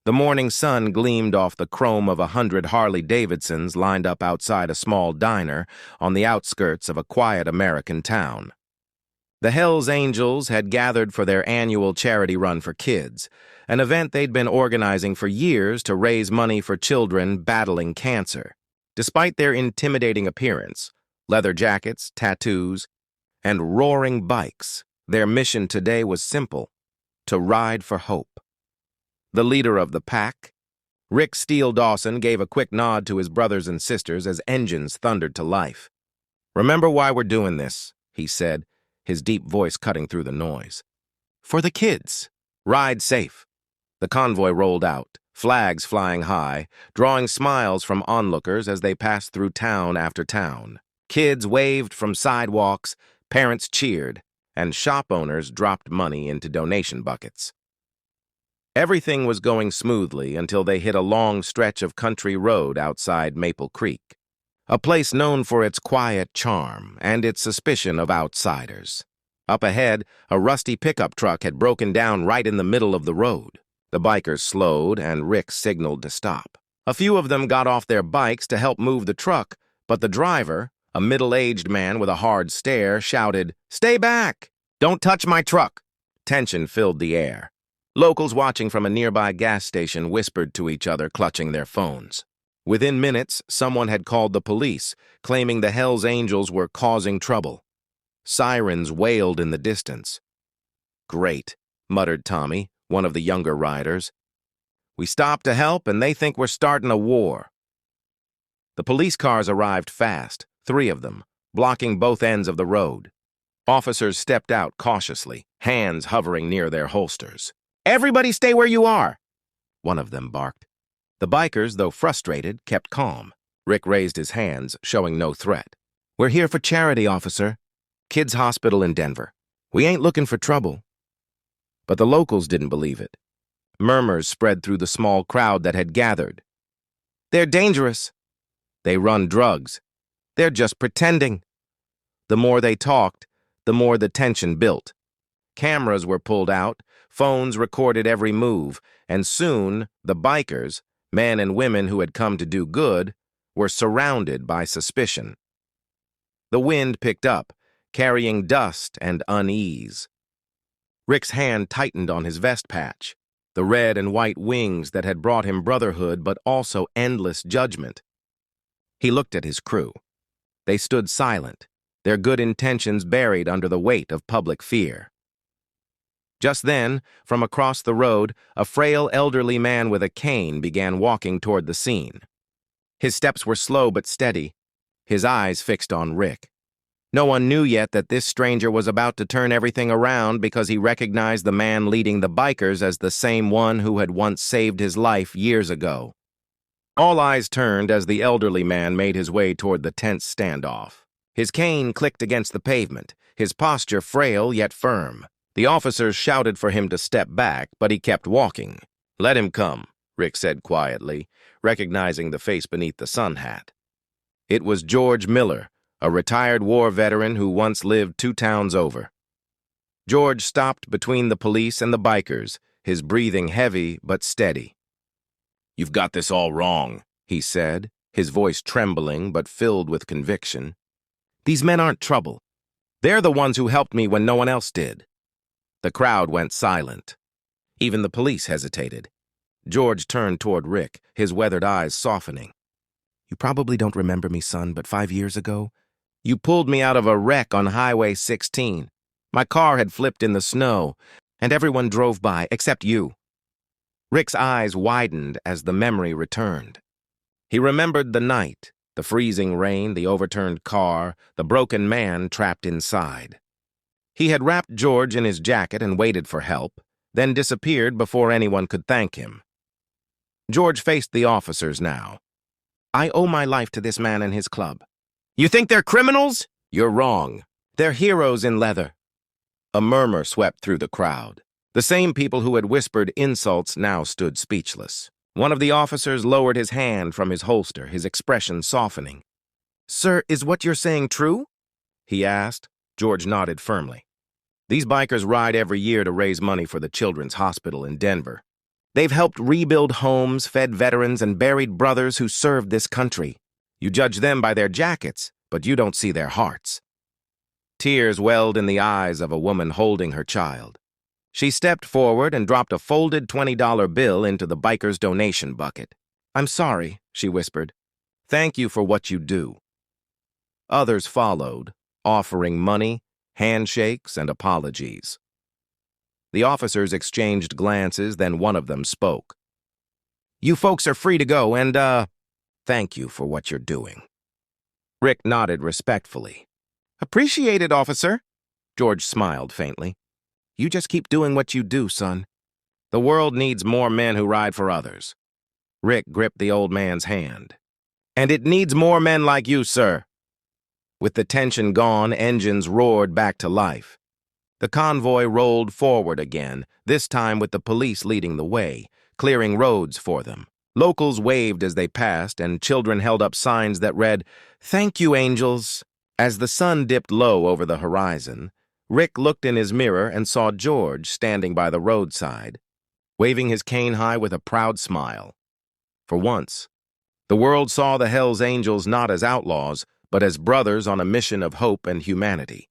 The morning sun gleamed off the chrome of 100 Harley-Davidsons lined up outside a small diner on the outskirts of a quiet American town. The Hells Angels had gathered for their annual charity run for kids, an event they'd been organizing for years to raise money for children battling cancer. Despite their intimidating appearance, leather jackets, tattoos, and roaring bikes, their mission today was simple: to ride for hope. The leader of the pack, Rick Steele Dawson, gave a quick nod to his brothers and sisters as engines thundered to life. "Remember why we're doing this," he said, his deep voice cutting through the noise. "For the kids. Ride safe." The convoy rolled out, flags flying high, drawing smiles from onlookers as they passed through town after town. Kids waved from sidewalks, parents cheered, and shop owners dropped money into donation buckets. Everything was going smoothly until they hit a long stretch of country road outside Maple Creek, a place known for its quiet charm and its suspicion of outsiders. Up ahead, a rusty pickup truck had broken down right in the middle of the road. The bikers slowed, and Rick signaled to stop. A few of them got off their bikes to help move the truck, but the driver, a middle-aged man with a hard stare, shouted, "Stay back! Don't touch my truck!" Tension filled the air. Locals watching from a nearby gas station whispered to each other, clutching their phones. Within minutes, someone had called the police, claiming the Hells Angels were causing trouble. Sirens wailed in the distance. "Great," muttered Tommy, one of the younger riders. "We stopped to help, and they think we're starting a war." The police cars arrived fast, 3 of them, blocking both ends of the road. Officers stepped out cautiously, hands hovering near their holsters. "Everybody stay where you are," one of them barked. The bikers, though frustrated, kept calm. Rick raised his hands, showing no threat. "We're here for charity, officer. Kids' hospital in Denver. We ain't looking for trouble." But the locals didn't believe it. Murmurs spread through the small crowd that had gathered. "They're dangerous. They run drugs. They're just pretending." The more they talked, the more the tension built. Cameras were pulled out, phones recorded every move, and soon the bikers, men and women who had come to do good, were surrounded by suspicion. The wind picked up, carrying dust and unease. Rick's hand tightened on his vest patch, the red and white wings that had brought him brotherhood but also endless judgment. He looked at his crew. They stood silent, their good intentions buried under the weight of public fear. Just then, from across the road, a frail elderly man with a cane began walking toward the scene. His steps were slow but steady, his eyes fixed on Rick. No one knew yet that this stranger was about to turn everything around because he recognized the man leading the bikers as the same one who had once saved his life years ago. All eyes turned as the elderly man made his way toward the tense standoff. His cane clicked against the pavement, his posture frail yet firm. The officers shouted for him to step back, but he kept walking. "Let him come," Rick said quietly, recognizing the face beneath the sun hat. It was George Miller, a retired war veteran who once lived 2 towns over. George stopped between the police and the bikers, his breathing heavy but steady. "You've got this all wrong," he said, his voice trembling but filled with conviction. "These men aren't trouble. They're the ones who helped me when no one else did." The crowd went silent. Even the police hesitated. George turned toward Rick, his weathered eyes softening. "You probably don't remember me, son, but 5 years ago, you pulled me out of a wreck on Highway 16. My car had flipped in the snow, and everyone drove by except you." Rick's eyes widened as the memory returned. He remembered the night, the freezing rain, the overturned car, the broken man trapped inside. He had wrapped George in his jacket and waited for help, then disappeared before anyone could thank him. George faced the officers now. "I owe my life to this man and his club." "You think they're criminals?" "You're wrong. They're heroes in leather." A murmur swept through the crowd. The same people who had whispered insults now stood speechless. One of the officers lowered his hand from his holster, his expression softening. "Sir, is what you're saying true?" he asked. George nodded firmly. "These bikers ride every year to raise money for the Children's Hospital in Denver. They've helped rebuild homes, fed veterans, and buried brothers who served this country. You judge them by their jackets, but you don't see their hearts. Tears welled in the eyes of a woman holding her child. She stepped forward and dropped a folded $20 bill into the biker's donation bucket. "I'm sorry," she whispered. "Thank you for what you do." Others followed, offering money, handshakes, and apologies. The officers exchanged glances, then one of them spoke. "You folks are free to go, and, thank you for what you're doing." Rick nodded respectfully. "Appreciate it, officer." George smiled faintly. "You just keep doing what you do, son. The world needs more men who ride for others." Rick gripped the old man's hand. "And it needs more men like you, sir." With the tension gone, engines roared back to life. The convoy rolled forward again, this time with the police leading the way, clearing roads for them. Locals waved as they passed, and children held up signs that read, "Thank you, angels." As the sun dipped low over the horizon, Rick looked in his mirror and saw George standing by the roadside, waving his cane high with a proud smile. For once, the world saw the Hells Angels not as outlaws, but as brothers on a mission of hope and humanity.